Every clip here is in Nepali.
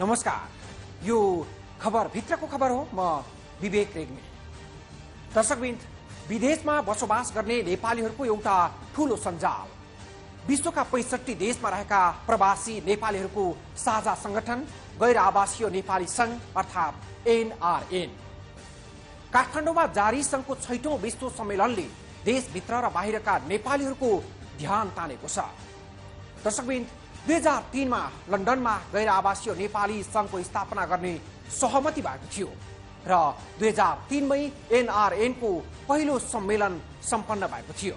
नमस्कार, यो खबर भित्रको खबर हो। म विवेक रेग्मी। दर्शकवृन्द, विदेशमा बसोबास गर्ने नेपालीहरूको एउटा ठूलो सञ्जाल, विश्वका 65 देशमा रहेका प्रवासी नेपालीहरूको साझा संगठन गैर आवासीय नेपाली संघ अर्थात् एनआरएन। काठमाडौँमा जारी संघको 6औं विश्व सम्मेलनले देशभित्र र बाहिरका नेपालीहरूको ध्यान तानेको छ। दर्शकवृन्द, 2003 मा लन्डनमा गैर आवासीय नेपाली संघको स्थापना गर्ने सहमति भएको थियो र 2003 मै एनआरएन को पहिलो सम्मेलन सम्पन्न भएको थियो।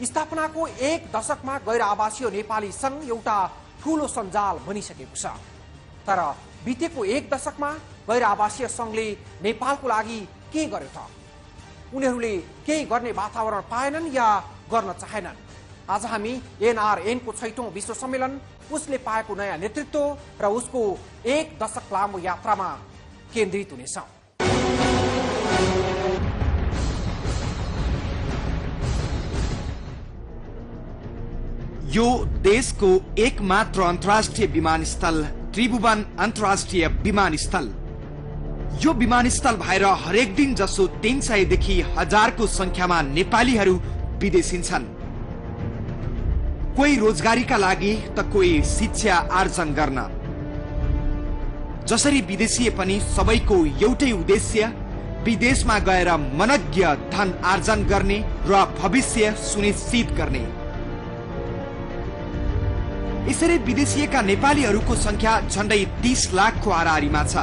स्थापनाको 1 दशकमा गैर आवासीय नेपाली संघ एउटा ठूलो सञ्जाल बनिसकेको छ। तर बितेको 1 दशकमा गैर आवासीय संघले नेपालको लागि के गर्यो त? उनीहरूले केही गर्ने वातावरण पाएनन् या गर्न चाहेनन्। आज हामी एनआरएन को 6औं विश्व सम्मेलन, उसले पाएको नयाँ नेतृत्व र उसको 1 दशक लामो यात्रामा केन्द्रित हुनेछौं। यो देशको एकमात्र अन्तर्राष्ट्रिय विमानस्थल त्रिभुवन अन्तर्राष्ट्रिय विमानस्थल। यो विमानस्थल भएर हरेक दिन जसो 300 देखि 1000 को संख्यामा नेपालीहरू विदेशिन्छन्। कोही रोजगारीका लागि त कोही शिक्षा आर्जन गर्न। जसरी विदेशीय पनि सबैको एउटै उद्देश्य विदेशमा गएर मनज्ञ धन आर्जन गर्ने र भविष्य सुनिश्चित गर्ने। यसरी विदेशीयका नेपालीहरूको संख्या झण्डै 30 लाखको हाराहारीमा छ।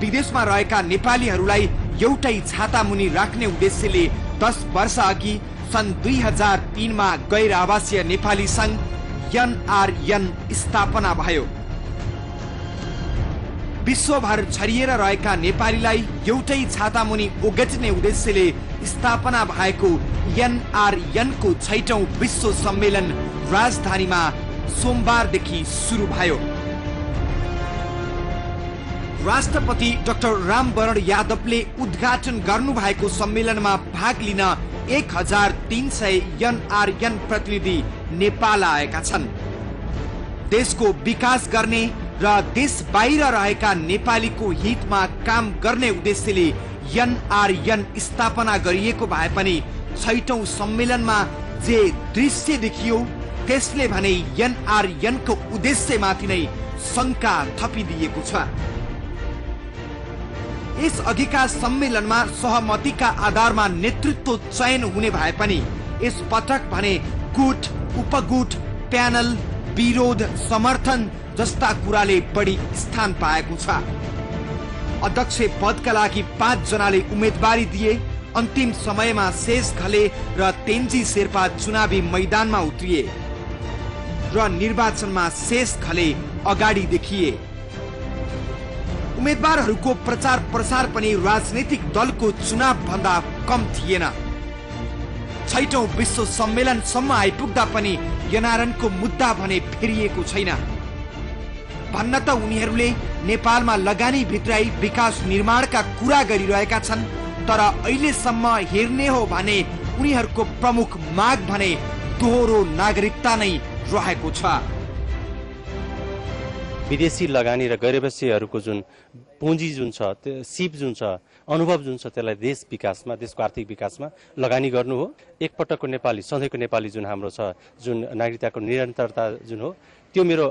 विदेशमा रहेका नेपालीहरूलाई एउटै छाता मुनि राख्ने उद्देश्यले 10 वर्ष अघि सन् 2003 मा गैर आवासीय नेपाली संघ एनआरएन स्थापना भयो। विश्वभर छरिएर रहेका नेपालीलाई एउटै छाता मुनि ओगट्ने उद्देश्यले स्थापना भएको एनआरएन को 6औं विश्व सम्मेलन राजधानीमा सोमबारदेखि सुरु भयो। राष्ट्रपति डाक्टर रामवरण यादवले उद्घाटन गर्नुभएको सम्मेलनमा भाग लिन 1300 एनआरएन प्रतिनिधि नेपाल आएका छन्। देशको विकास गर्ने र देश बाहिर रहेका नेपालीको हितमा काम गर्ने उद्देश्यले एनआरएन स्थापना गरिएको भए पनि 6औं सम्मेलनमा जे दृश्य देखियो त्यसले भने एनआरएन को उद्देश्यमाथि नै शंका थपिदिएको छ। यस अघिका सम्मेलनमा सहमतिका आधारमा नेतृत्व चयन हुने भए पनि यस पटक भने गुट, उपगुट, प्यानल, विरोध, समर्थन जस्ता कुराले बढी स्थान पाएको छ। अध्यक्ष पदका लागि 5 जनाले उम्मेदवारी दिए। अन्तिम समयमा शेष खले र तेन्जी शेर्पा चुनावी मैदानमा उत्रिए र निर्वाचनमा शेष खले अगाडि देखिए। उम्मेदवारहरूको प्रचार प्रसार पनि राजनीतिक दलको चुनाव भन्दा कम थिएन। 6औं विश्व सम्मेलनसम्म आइपुग्दा पनि एनआरएन को मुद्दा भने फेरिएको छैन। भन्न त उनीहरूले नेपालमा लगानी भित्राई विकास निर्माणका कुरा गरिरहेका छन्, तर अहिलेसम्म हेर्ने हो भने उनीहरूको प्रमुख माग भने दोहोरो नागरिकता नै रहेको छ। विदेशी लगानी र गैरवासीहरूको जुन पुँजी जुन छ, सिप जुन छ, अनुभव जुन छ, त्यसलाई देश विकासमा, देशको आर्थिक विकासमा लगानी गर्नु हो। एकपटकको नेपाली, सधैँको नेपाली जुन हाम्रो छ, जुन नागरिकताको निरन्तरता जुन हो, त्यो मेरो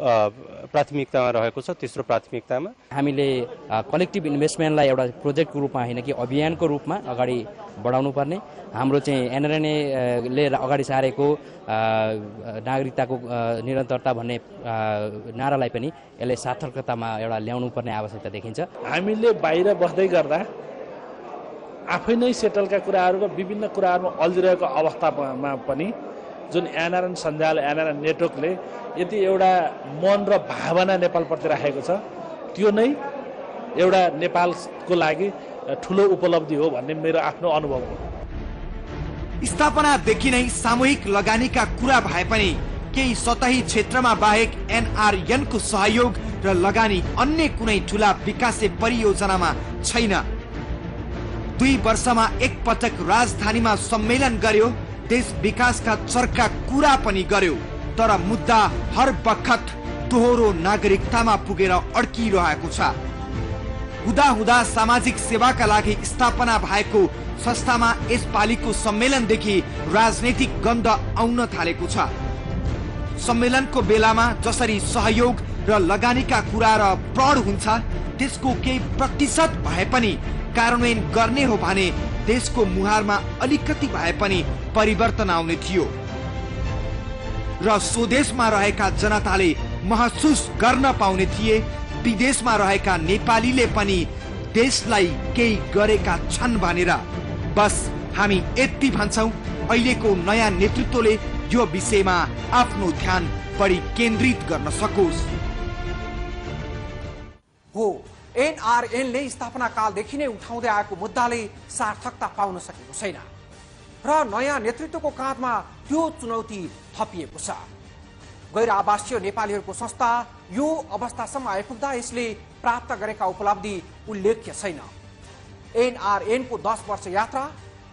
प्राथमिकतामा रहेको छ। तेस्रो प्राथमिकतामा हामीले कलेक्टिभ इन्भेस्टमेन्टलाई एउटा प्रोजेक्टको रूपमा होइन कि अभियानको रूपमा अगाडि बढाउनु पर्ने। हाम्रो चाहिँ एनआरएनले अगाडि सारेको नागरिकताको निरन्तरता भन्ने नारालाई पनि यसले सार्थकतामा एउटा ल्याउनु पर्ने आवश्यकता देखिन्छ। हामीले बाहिर बस्दै गर्दा आफै नै सेटलका कुराहरू र विभिन्न कुराहरूमा अल्झिरहेको अवस्थामा पनि जुन एनआरएन सञ्जाल, एनआरएन नेटवर्कले यति एउटा मन र भावना नेपालप्रति राखेको छ, त्यो नै एउटा नेपालको लागि ठुलो उपलब्धि हो भन्ने मेरो आफ्नो अनुभव हो। स्थापनादेखि नै सामूहिक लगानीका कुरा भए पनि केही सतही क्षेत्रमा बाहेक एनआरएन को सहयोग र लगानी अन्य कुनै ठूला विकासे परियोजनामा छैन। 2 वर्षमा एक पटक राजधानीमा सम्मेलन गर्यो, देश विकासका चर्का कुरा पनि गर्यो, तर मुद्दा हर बखत दोहोरो नागरिकतामा पुगेर अड्किरहेको छ। हुँदा सामाजिक सेवाका लागि स्थापना भएको संस्थामा यसपालिको सम्मेलनदेखि राजनैतिक गन्ध आउन थालेको छ। सम्मेलनको बेलामा जसरी सहयोग र लगानीका कुरा र प्रौढ हुन्छ त्यसको केही प्रतिशत भए पनि कार्यान्वयन गर्ने हो भने देशको मुहारमा अलिकति भए पनि परिवर्तन आउने थियो र स्वदेशमा रहेका जनताले महसुस गर्न पाउने थिए विदेशमा रहेका नेपालीले पनि देशलाई केही गरेका छन् भनेर। बस हामी यति भन्छौं, अहिलेको नयाँ नेतृत्वले यो विषयमा आफ्नो ध्यान बढी केन्द्रित गर्न सकोस्। हो, एनआरएनले स्थापना कालदेखि नै उठाउँदै आएको मुद्दाले सार्थकता पाउन सकेको छैन र नयाँ नेतृत्वको काँधमा त्यो चुनौती थपिएको छ। गैर आवासीय नेपालीहरूको संस्था यो अवस्थासम्म आइपुग्दा यसले प्राप्त गरेका उपलब्धि उल्लेख्य छैन। एनआरएनको 10 वर्ष यात्रा,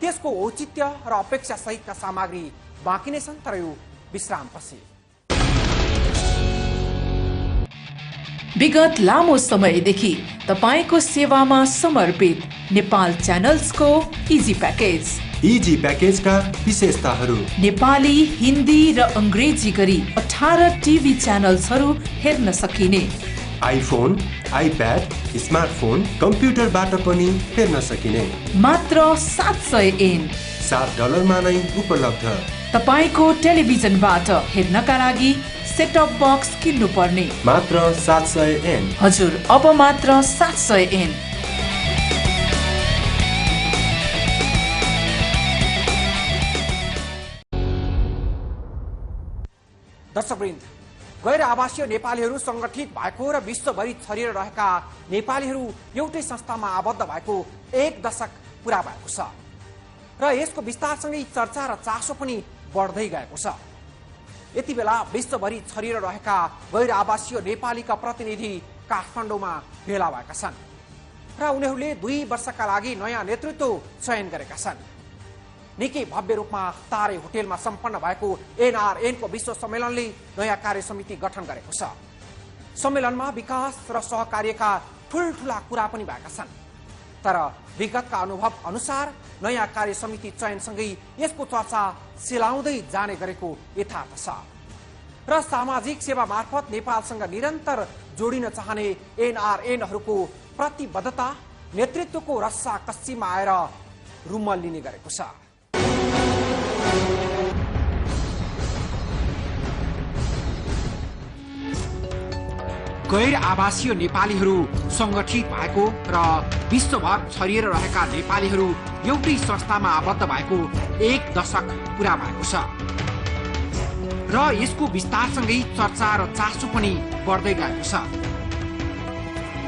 त्यसको औचित्य र अपेक्षा सहितका सामग्री बाँकी नै छन्, तर यो विश्रामपछि। विगत लामो समयदेखि तपाईको सेवामा समर्पित नेपाल च्यानल्सको इजी प्याकेज। इजी प्याकेजका विशेषताहरू: नेपाली, हिन्दी र अंग्रेजी गरी 18 टिभी च्यानल्सहरू हेर्न सकिने, आइफोन, आइप्याड, स्मार्टफोन, कम्प्युटरबाट पनि हेर्न सकिने, मात्र 700 एन $7 नै उपलब्ध। तपाईको टेलिभिजनबाट हेर्नका लागि सेटअप बक्स किन्नु पर्ने, मात्र 700 एन। हजुर, अब मात्र 700 एन। दर्शकवृन्द, गैर आवासीय नेपालीहरू संगठित भएको र विश्वभरि छरिएर रहेका नेपालीहरू एउटै संस्थामा आबद्ध भएको 1 दशक पूरा भएको छ र यसको विस्तारसँगै चर्चा र चासो पनि बढ्दै गएको छ। यति बेला विश्वभरि छरिएर रहेका गैर आवासीय नेपालीका प्रतिनिधि काठमाडौँमा भेला भएका छन् र उनीहरूले 2 वर्षका लागि नयाँ नेतृत्व चयन गरेका छन्। निकै भव्य रूपमा तारे होटेलमा सम्पन्न भएको एनआरएनको विश्व सम्मेलनले नयाँ कार्य समिति गठन गरेको छ। सम्मेलनमा विकास र सहकार्यका ठुल्ठुला कुरा पनि भएका छन्, तर विगतका अनुभव अनुसार नयाँ कार्य समिति चयनसँगै यसको चर्चा सेलाउँदै जाने गरेको यथार्थ छ र सामाजिक सेवा मार्फत नेपालसँग निरन्तर जोडिन चाहने एनआरएनहरूको प्रतिबद्धता नेतृत्वको रस्सा कस्सीमा आएर रुमल लिने गरेको छ। गैर आवासीय नेपालीहरू संगठित भएको र विश्वभर छरिएर रहेका नेपालीहरू एउटै संस्थामा आबद्ध भएको 1 दशक पूरा भएको छ र यसको विस्तारसँगै चर्चा र चासो पनि बढ्दै गएको छ।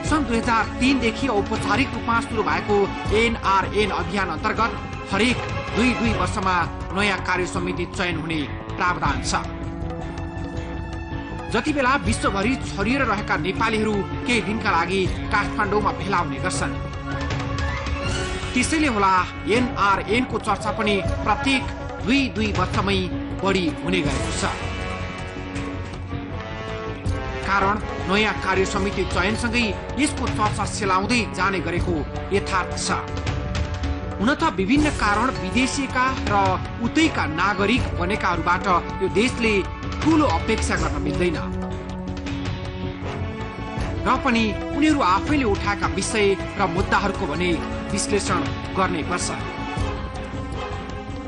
सन् 2003 देखि औपचारिक रूपमा सुरु भएको एनआरएन अभियान अन्तर्गत हरेक 2 वर्षमा नयाँ कार्य समिति चयन हुने प्रावधान छ। जति बेला विश्वभरि छरिएर रहेका नेपालीहरू केही दिनका लागि काठमाडौँमा भेला हुने गर्छन्, त्यसैले होला एनआरएनको चर्चा पनि प्रत्येक 2 वर्षमै बढी हुने गरेको छ। कारण नयाँ कार्य समिति चयनसँगै यसको चर्चा सेलाउँदै जाने गरेको यथार्थ छ। हुन त विभिन्न कारण विदेशीका र उतैका नागरिक बनेकाहरूबाट यो देशले ठूलो अपेक्षा गर्न मिल्दैन र पनि उनीहरू आफैले उठाएका विषय र मुद्दाहरूको भने विश्लेषण गर्नै पर्छ।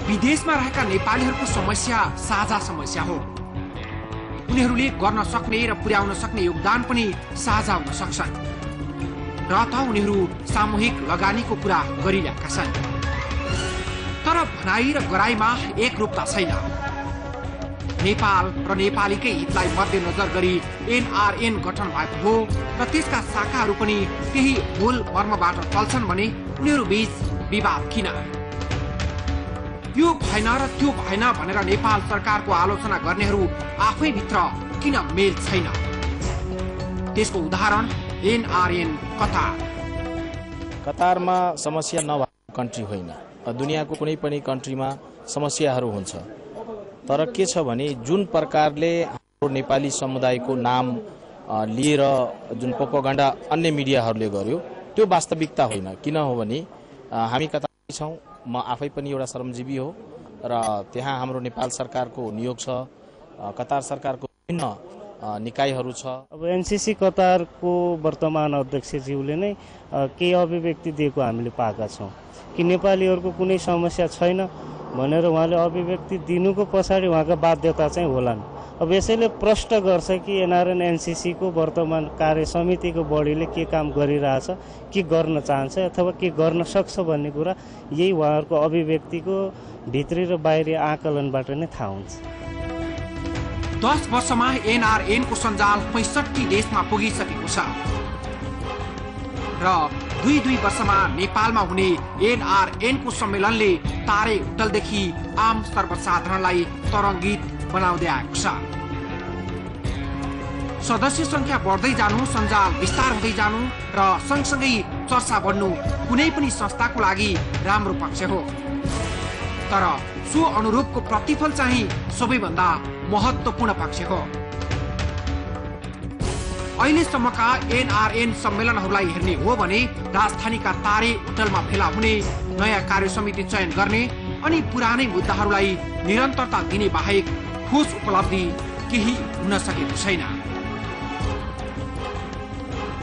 विदेशमा रहेका नेपालीहरूको समस्या साझा समस्या हो। उनीहरूले गर्न सक्ने र पुर्याउन सक्ने योगदान पनि साझा हुन सक्छन् र त उनीहरू सामूहिक लगानीको कुरा गरिरहेका छन्, तर भनाइ र गराइमा एकरूपता छैन। नेपाल र नेपालीकै हितलाई मध्यनजर गरी एनआरएन गठन भएको हो र त्यसका शाखाहरू पनि त्यही मूल मर्मबाट चल्छन् भने उनीहरू बीच विवाद किन? यो भएन र त्यो भएन भनेर नेपाल सरकारको आलोचना गर्नेहरू आफैभित्र किन मेल छैन? त्यसको उदाहरण एनआरएन कतार। कतारमा समस्या नभएको कन्ट्री होइन, दुनियाँको कुनै पनि कन्ट्रीमा समस्याहरू हुन्छ, तर के छ भने जुन प्रकारले नेपाली समुदायको नाम लिएर जुन प्रोपोगन्डा अन्य मिडियाहरूले गर्यो त्यो वास्तविकता होइन। किन हो भने हामी कतार छौँ, म आफै पनि एउटा श्रमजीवी हो र त्यहाँ हाम्रो नेपाल सरकारको नियोग छ, कतार सरकारको विभिन्न निकायहरू छ। अब एनसीसी कतारको वर्तमान अध्यक्षज्यूले नै केही अभिव्यक्ति दिएको हामीले पाएका छौँ कि नेपालीहरूको कुनै समस्या छैन भनेर उहाँले अभिव्यक्ति दिनुको पछाडि उहाँका बाध्यता चाहिँ होलान्। अब यसैले प्रश्न गर्छ कि एनआरएन एनसीसीको वर्तमान कार्य समितिको बडीले के काम गरिरहेछ, के गर्न चाहन्छ अथवा के गर्न सक्छ भन्ने कुरा यही उहाँहरूको अभिव्यक्तिको भित्री र बाहिरी आकलनबाट नै थाहा हुन्छ। 10 वर्षमा एनआरएनको सञ्जाल 65 देशमा पुगिसकेको छ र 2 वर्षमा नेपालमा हुने एनआरएनको सम्मेलनले तारे होटलदेखि आम सर्वसाधारणलाई तरङ्गित बनाउँदै आएको छ। सदस्य संख्या बढ्दै जानु, सञ्जाल विस्तार हुँदै जानु र सँगसँगै चर्चा बढ्नु कुनै पनि संस्थाको लागि राम्रो पक्ष हो। तर सो अनुरूपको प्रतिफल चाहिँ सबैभन्दा महत्त्वपूर्ण पक्ष हो। अहिलेसम्मका एनआरएन सम्मेलनहरूलाई हेर्ने हो भने राजधानीका तारे होटलमा फेला हुने, नयाँ कार्य समिति चयन गर्ने अनि पुरानै मुद्दाहरूलाई निरन्तरता दिने बाहेक ठोस उपलब्धि केही हुन सकेको छैन।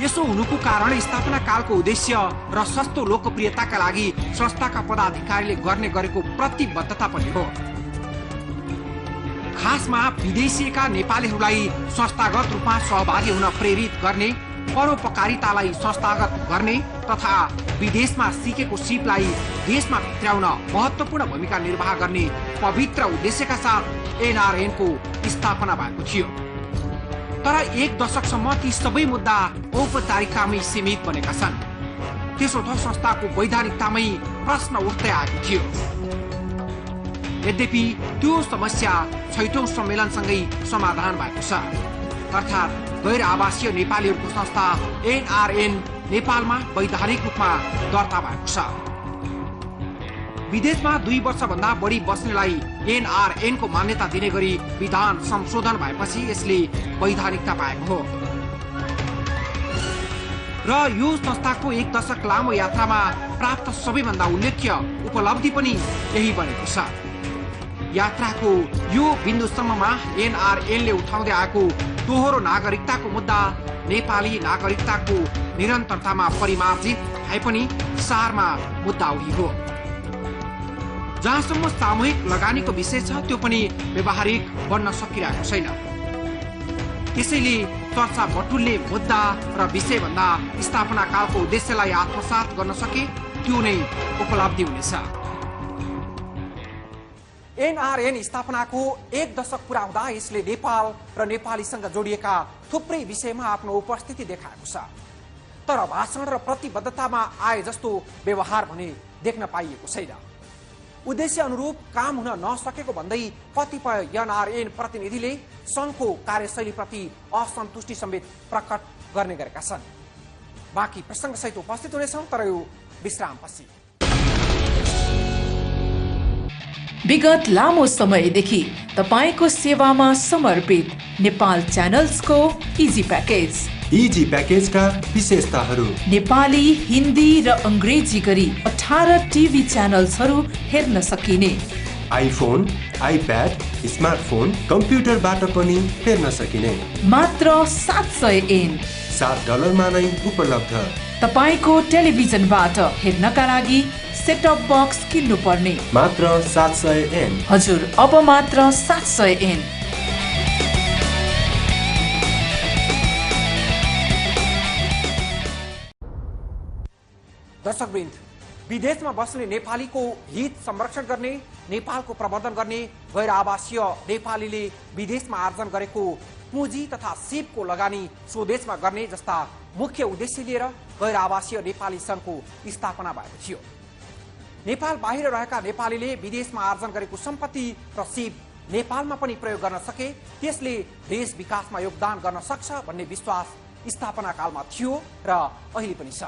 यसो हुनुको कारण स्थापना कालको उद्देश्य र सस्तो लोकप्रियताका लागि संस्थाका पदाधिकारीले गर्ने गरेको प्रतिबद्धता पनि हो। खासमा विदेशिएका नेपालीहरूलाई संस्थागत रूपमा सहभागी हुन प्रेरित गर्ने, परोपकारितालाई संस्थागत गर्ने तथा विदेशमा सिकेको सिपलाई देशमा भित्राउन महत्त्वपूर्ण भूमिका निर्वाह गर्ने पवित्र उद्देश्यका साथ एनआरएनको स्थापना भएको थियो। तर 1 दशकसम्म ती सबै मुद्दा औपचारिकतामै सीमित बनेका छन्। त्यसो त संस्थाको वैधानिकतामै प्रश्न उठ्दै आएको थियो। यद्यपि त्यो समस्या 6औं सम्मेलनसँगै समाधान भएको छ। अर्थात् गैर आवासीय नेपालीहरूको संस्था एनआरएन नेपालमा वैधानिक रूपमा दर्ता भएको छ। विदेशमा 2 वर्षभन्दा बढी बस्नेलाई एनआरएनको मान्यता दिने गरी विधान संशोधन भएपछि यसले वैधानिकता पाएको हो र यो संस्थाको 1 दशक लामो यात्रामा प्राप्त सबैभन्दा उल्लेख्य उपलब्धि पनि यही बनेको छ। यात्राको यो बिन्दुसम्ममा एनआरएनले उठाउँदै आएको दोहोरो नागरिकताको मुद्दा नेपाली नागरिकताको निरन्तरतामा परिमार्जित भए पनि सारमा मुद्दा उही हो। जहाँसम्म सामूहिक लगानीको विषय छ त्यो पनि व्यवहारिक बन्न सकिरहेको छैन। त्यसैले चर्चा बटुल्ने मुद्दा र विषयभन्दा स्थापना कालको उद्देश्यलाई आत्मसात गर्न सके त्यो नै उपलब्धि हुनेछ। एनआरएन स्थापनाको 1 दशक पुरा हुँदा यसले नेपाल र नेपालीसँग जोडिएका थुप्रै विषयमा आफ्नो उपस्थिति देखाएको छ। तर भाषण र प्रतिबद्धतामा आए जस्तो व्यवहार भने देख्न पाइएको छैन। उद्देश्य अनुरूप काम हुन नसकेको भन्दै कतिपय एनआरएन प्रतिनिधिले संघको कार्यशैलीप्रति असन्तुष्टि समेत प्रकट गर्ने गरेका छन्। बाँकी प्रसङ्गसहित उपस्थित हुनेछौँ तर यो विश्रामपछि। विगत लामो समयदेखि तपाईको सेवामा समर्पित नेपाल च्यानल्सको इजी प्याकेज। इजी प्याकेजका विशेषताहरू: नेपाली, हिन्दी र अंग्रेजी गरी 18 टिभी च्यानल्सहरू हेर्न सकिने, आइफोन, आइप्याड, स्मार्टफोन, कम्प्युटरबाट पनि हेर्न सकिने, मात्र 700 एन $7 नै उपलब्ध। तपाईको टेलिभिजनबाट हेर्नका लागि सेटअप बक्स किन्नु पर्ने, मात्र 700 एन। हजुर, अब मात्र 700 एन। दर्शकवृन्द, विदेशमा बस्ने नेपालीको हित संरक्षण गर्ने, नेपालको प्रवर्धन गर्ने, गैर आवासीय नेपालीले विदेशमा आर्जन गरेको पुँजी तथा सिपको लगानी स्वदेशमा गर्ने जस्ता मुख्य उद्देश्य लिएर गैर आवासीय नेपाली सङ्घको स्थापना भएको थियो। नेपाल बाहिर रहेका नेपालीले विदेशमा आर्जन गरेको सम्पत्ति र सिप नेपालमा पनि प्रयोग गर्न सके त्यसले देश विकासमा योगदान गर्न सक्छ भन्ने विश्वास स्थापना कालमा थियो र अहिले पनि छ।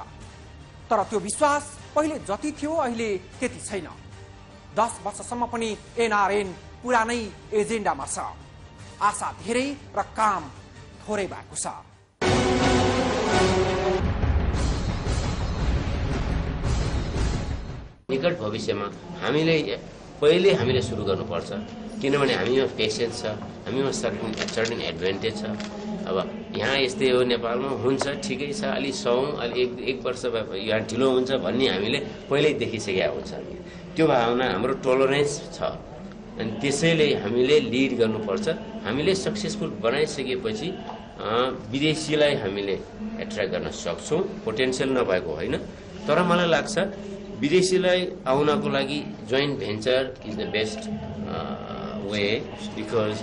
तर त्यो विश्वास पहिले जति थियो अहिले त्यति छैन। 10 वर्षसम्म पनि एनआरएन पुरानै एजेन्डामा छ। आशा धेरै र काम थोरै भएको छ। निकट भविष्यमा पहिले हामीले सुरु गर्नुपर्छ, किनभने हामीमा पेसेन्स छ, हामीमा सर्टेन एडभान्टेज छ। अब यहाँ यस्तै हो, नेपालमा हुन्छ ठिकै छ, अलि 100 वर्ष यहाँ ढिलो हुन्छ भन्ने हामीले पहिल्यै देखिसकेका हुन्छ। त्यो भावना हाम्रो टोलरेन्स छ अनि त्यसैले हामीले लिड गर्नुपर्छ। हामीले सक्सेसफुल बनाइसकेपछि विदेशीलाई हामीले एट्र्याक्ट गर्न सक्छौँ, पोटेन्सियल नभएको होइन। तर मलाई लाग्छ विदेशीलाई आउनको लागि joint venture is the best way, because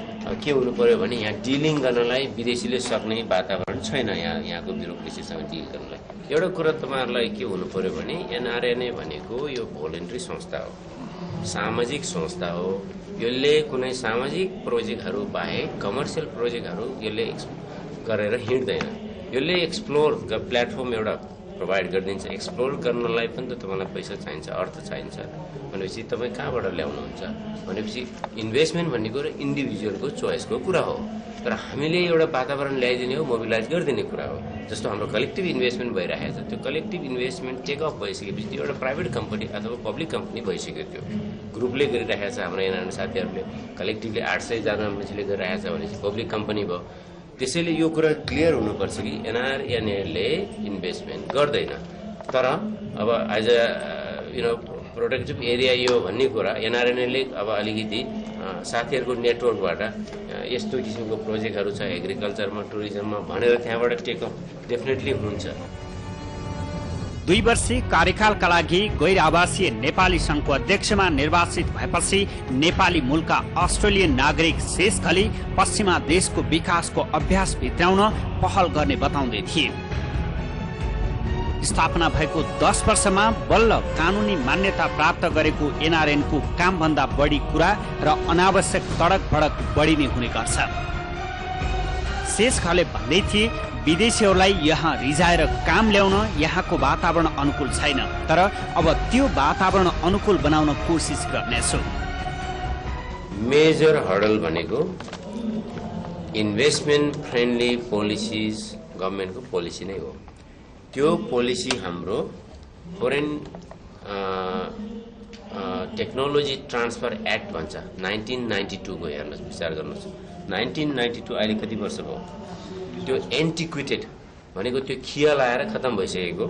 के हुनु पर्यो भने यहाँ डिलिङ गर्नलाई विदेशीले सक्ने वातावरण छैन यहाँको ब्युरोक्रेसीसँग डिल गर्नलाई। एउटा कुरा तपाईँहरूलाई के हुनु पर्यो भने एनआरएनए भनेको यो भोलिन्ट्री संस्था हो, सामाजिक संस्था हो। यसले कुनै सामाजिक प्रोजेक्टहरू बाहेक कमर्सियल प्रोजेक्टहरू यसले गरेर हिँड्दैन। यसले एक्सप्लोर प्लेटफर्म एउटा प्रोभाइड गरिदिन्छ। एक्सप्लोर गर्नलाई पनि त तपाईँलाई पैसा चाहिन्छ, अर्थ चाहिन्छ भनेपछि तपाईँ कहाँबाट ल्याउनुहुन्छ भनेपछि इन्भेस्टमेन्ट भन्ने कुरो इन्डिभिजुअलको चोइसको कुरा हो। तर हामीले एउटा वातावरण ल्याइदिने हो, मोबिलाइज गरिदिने कुरा हो। जस्तो हाम्रो कलेक्टिभ इन्भेस्टमेन्ट भइरहेको छ, त्यो कलेक्टिभ इन्भेस्टमेन्ट टेक अफ भइसकेपछि त्यो एउटा प्राइभेट कम्पनी अथवा पब्लिक कम्पनी भइसक्यो। त्यो ग्रुपले गरिरहेको छ, हाम्रो एनआरएन साथीहरूले कलेक्टिभली 800 जना मान्छेले गरिरहेको छ भनेपछि पब्लिक कम्पनी भयो। त्यसैले यो कुरा क्लियर हुनुपर्छ कि एनआरएनएले इन्भेस्टमेन्ट गर्दैन। तर अब एज अ प्रोटेक्टिभ एरिया यो भन्ने कुरा एनआरएनएले अब अलिकति साथीहरूको नेटवर्कबाट यस्तो किसिमको प्रोजेक्टहरू छ एग्रिकल्चरमा, टुरिज्ममा भनेर त्यहाँबाट टेकअप डेफिनेटली हुन्छ। 2 वर्षीय कार्यकालका लागि गैर आवासीय नेपाली संघको अध्यक्षमा निर्वाचित भएपछि नेपाली मूलका अस्ट्रेलियन नागरिक शेष खली पश्चिमा देशको विकासको अभ्यास भित्राउन पहल गर्ने बताउँदै थिए। स्थापना भएको 10 वर्षमा बल्ल कानुनी मान्यता प्राप्त गरेको एनआरएनको कामभन्दा बढी कुरा र अनावश्यक तडक भडक बढी नै हुने गर्छ। शेष खले भन्दै थिए विदेशीहरूलाई यहाँ रिजाएर काम ल्याउन यहाँको वातावरण अनुकूल छैन, तर अब त्यो वातावरण अनुकूल बनाउन कोसिस गर्नेछु। मेजर हर्डल भनेको इन्भेस्टमेन्ट फ्रेन्डली पोलिसिज गभर्मेन्टको पोलिसी नै हो। त्यो पोलिसी हाम्रो फोरेन टेक्नोलोजी ट्रान्सफर एक्ट भन्छ 1992 को हेर्नुहोस्, विचार गर्नुहोस्। 1992 अहिले कति वर्ष भयो? त्यो एन्टिक्विटेड भनेको त्यो खिया लाएर खतम भइसकेको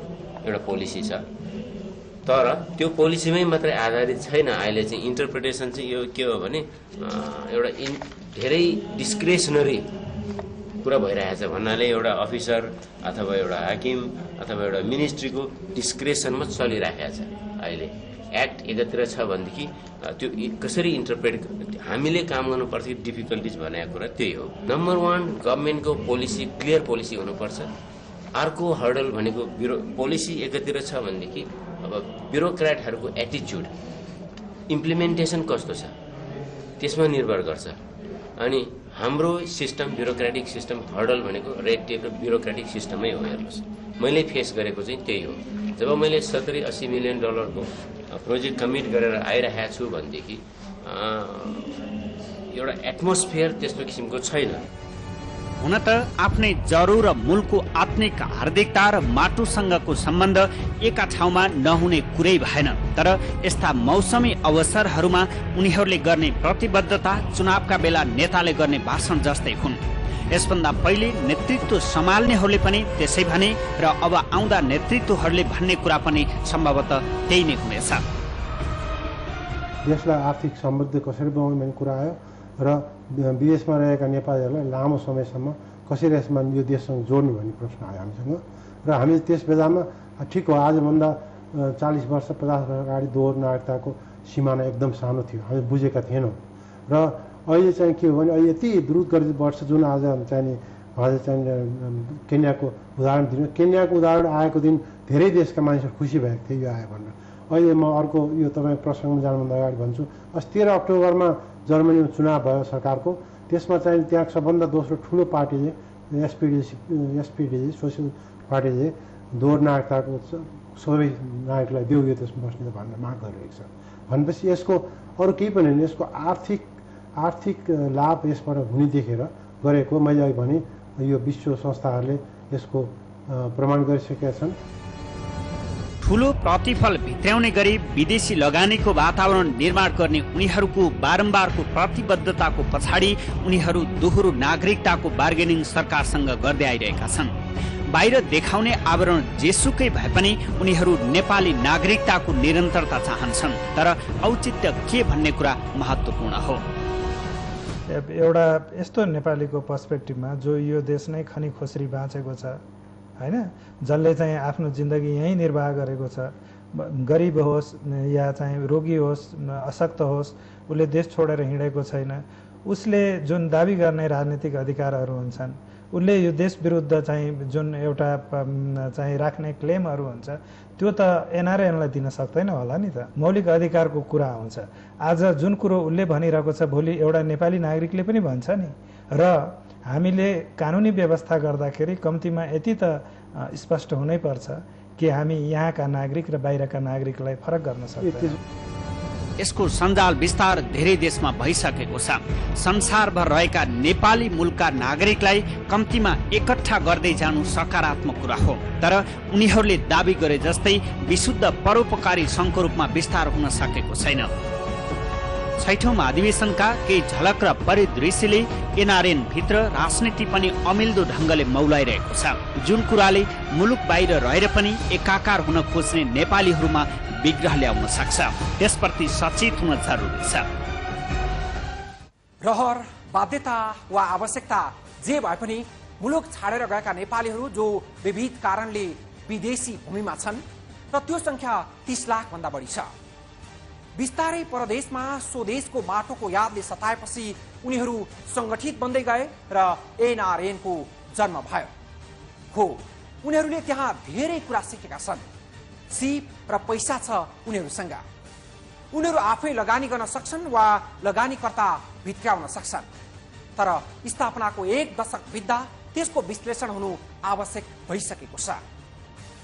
एउटा पोलिसी छ। तर त्यो पोलिसीमै मात्रै आधारित छैन। अहिले चाहिँ इन्टरप्रिटेसन चाहिँ यो के हो भने एउटा धेरै डिस्क्रेसनरी कुरा भइरहेछ भन्नाले एउटा अफिसर अथवा एउटा हाकिम अथवा एउटा मिनिस्ट्रीको डिस्क्रेसनमा चलिरहेको छ। अहिले एक्ट एकातिर छ भनेदेखि त्यो कसरी इन्टरप्रेट हामीले काम गर्नुपर्छ डिफिकल्टिज भनेको कुरा त्यही हो। नम्बर 1 गभर्मेन्टको पोलिसी क्लियर पोलिसी हुनुपर्छ। अर्को हर्डल भनेको पोलिसी एकातिर छ भनेदेखि अब ब्युरोक्रेटहरूको एटिच्युड इम्प्लिमेन्टेसन कस्तो छ त्यसमा निर्भर गर्छ। अनि हाम्रो सिस्टम ब्युरोक्रेटिक सिस्टम हर्डल भनेको रेड टेप र ब्युरोक्रेटिक सिस्टमै हो। हेर्नुहोस्, मैले फेस गरेको चाहिँ त्यही हो। जब मैले 70-80 मिलियन डलरको प्रोजेक्ट कमिट गरेर आइरहेको छु भनेदेखि एउटा एटमोस्फियर त्यस्तो किसिमको छैन। हुन त आफ्नै जरो र मूलको आत्मिक हार्दिकता र माटोसँगको सम्बन्ध एका ठाउँमा नहुने कुरै भएन। तर यस्ता मौसमी अवसरहरूमा उनीहरूले गर्ने प्रतिबद्धता चुनावका बेला नेताले गर्ने भाषण जस्तै हुन्। यसभन्दा पहिले नेतृत्व सम्हाल्नेहरूले पनि त्यसै भने र अब आउँदा नेतृत्वहरूले भन्ने कुरा पनि सम्भवतः त्यही नै हुनेछ। देशलाई आर्थिक समृद्ध कसरी बनाउने भन्ने कुरा आयो र विदेशमा रहेका नेपालीहरूलाई लामो समयसम्म कसरी यसमा यो देशसँग जोड्ने भन्ने प्रश्न आयो हामीसँग। र हामी त्यस बेलामा ठिक हो, आजभन्दा 40 वर्ष 50 वर्ष अगाडि दोहोरो नागरिकताको सिमाना एकदम सानो थियो, हामी बुझेका थिएनौँ। र अहिले चाहिँ के हो भने अहिले यति द्रुत गति बढ्छ जुन आज चाहिँ केन्याको उदाहरण दिनु। केन्याको उदाहरण आएको दिन धेरै देशका मानिसहरू खुसी भएको थियो यो आयो भनेर। अहिले म अर्को यो तपाईँ प्रसङ्गमा जानुभन्दा अगाडि भन्छु, 13 अक्टोबरमा जर्मनीमा चुनाव भयो सरकारको। त्यसमा चाहिँ त्यहाँ सबभन्दा दोस्रो ठुलो पार्टीले एसपिडी सोसियल पार्टीले दोहोरो नागरिकताको सबै नागरिकलाई देऊ यो त्यसमा बस्ने भनेर माग गरिरहेको छ। भनेपछि यसको अरू केही पनि होइन, यसको आर्थिक लाभ यसबाट हुने देखेर गरेको मैले अघि भने यो विश्व संस्थाहरूले यसको प्रमाण गरिसकेका छन्। ठूलो प्रतिफल भित्र्याउने गरी विदेशी लगानीको वातावरण निर्माण गर्ने उनीहरूको बारम्बारको प्रतिबद्धताको पछाडि उनीहरू दोहोरो नागरिकताको बार्गेनिङ सरकारसँग गर्दै आइरहेका छन्। बाहिर देखाउने आवरण जेसुकै भए पनि उनीहरू नेपाली नागरिकताको निरन्तरता चाहन्छन्, तर औचित्य के भन्ने कुरा महत्त्वपूर्ण हो। एउटा यस्तो नेपालीको पर्सपेक्टिभमा जो यो देश नै खनी खोसरी बाँचेको छ हैन, जसले चाहिँ आफ्नो जिन्दगी यहीँ निर्वाह गरेको छ, गरिब होस् या चाहिँ रोगी होस् अशक्त होस्, उसले देश छोडेर हिँडेको छैन, उसले जुन दाबी गर्ने राजनीतिक अधिकारहरू हुन्छन्, उसले यो देश विरुद्ध चाहिँ जुन एउटा चाहिँ राख्ने क्लेमहरू हुन्छ त्यो त एनआरएनलाई दिन सक्दैन होला नि त। मौलिक अधिकारको कुरा हुन्छ। आज जुन कुरो उसले भनिरहेको छ भोलि एउटा नेपाली नागरिकले पनि भन्छ नि, र हामीले कानुनी व्यवस्था गर्दाखेरि कम्तीमा यति त स्पष्ट हुनै पर्छ कि हामी यहाँका नागरिक र बाहिरका नागरिकलाई फरक गर्न सक्छौँ। यसको सञ्जाल विस्तार धेरै देशमा भइसकेको छ। संसारभर रहेका नेपाली मूलका नागरिकलाई कम्तीमा एकट्ठा गर्दै जानु सकारात्मक कुरा हो, तर उनीहरूले दाबी गरे जस्तै विशुद्ध परोपकारी सङ्घको रूपमा विस्तार हुन सकेको छैन। 6औं महाधिवेशनका केही झलक र परिदृश्यले एनआरएन भित्र राजनीति पनि अमिल्दो ढङ्गले मौलाइरहेको छ, जुन कुराले मुलुक बाहिर रहेर पनि एकाकार हुन खोज्ने नेपालीहरूमा विग्रह ल्याउन सक्छ। त्यसप्रति सचेत हुन जरुरी छ। रहर, बाध्यता वा आवश्यकता जे भए पनि मुलुक छाडेर गएका नेपालीहरू जो विविध कारणले विदेशी भूमिमा छन् र त्यो संख्या 30 लाख भन्दा बढी छ। बिस्तारै परदेशमा स्वदेशको माटोको यादले सताएपछि उनीहरू संगठित बन्दै गए र एनआरएनको जन्म भयो। हो, उनीहरूले त्यहाँ धेरै कुरा सिकेका छन्। सिप र पैसा छ उनीहरूसँग। उनीहरू आफै लगानी गर्न सक्छन् वा लगानीकर्ता भित्र्याउन सक्छन्, तर स्थापनाको 1 दशक बित्दा त्यसको विश्लेषण हुनु आवश्यक भइसकेको छ।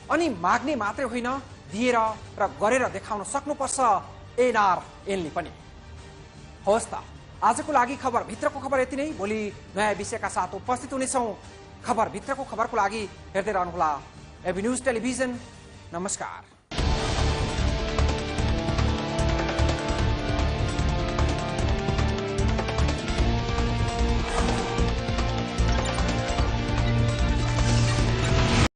अनि माग्ने मात्रै होइन, दिएर र गरेर देखाउन सक्नुपर्छ एनआरएनले पनि। होस् त, आजको लागि खबर भित्रको खबर यति नै। भोलि नयाँ विषयका साथ उपस्थित हुनेछौँ। खबर भित्रको खबरको लागि हेर्दै रहनुहोला एबी न्यूज टेलिभिजन। नमस्कार।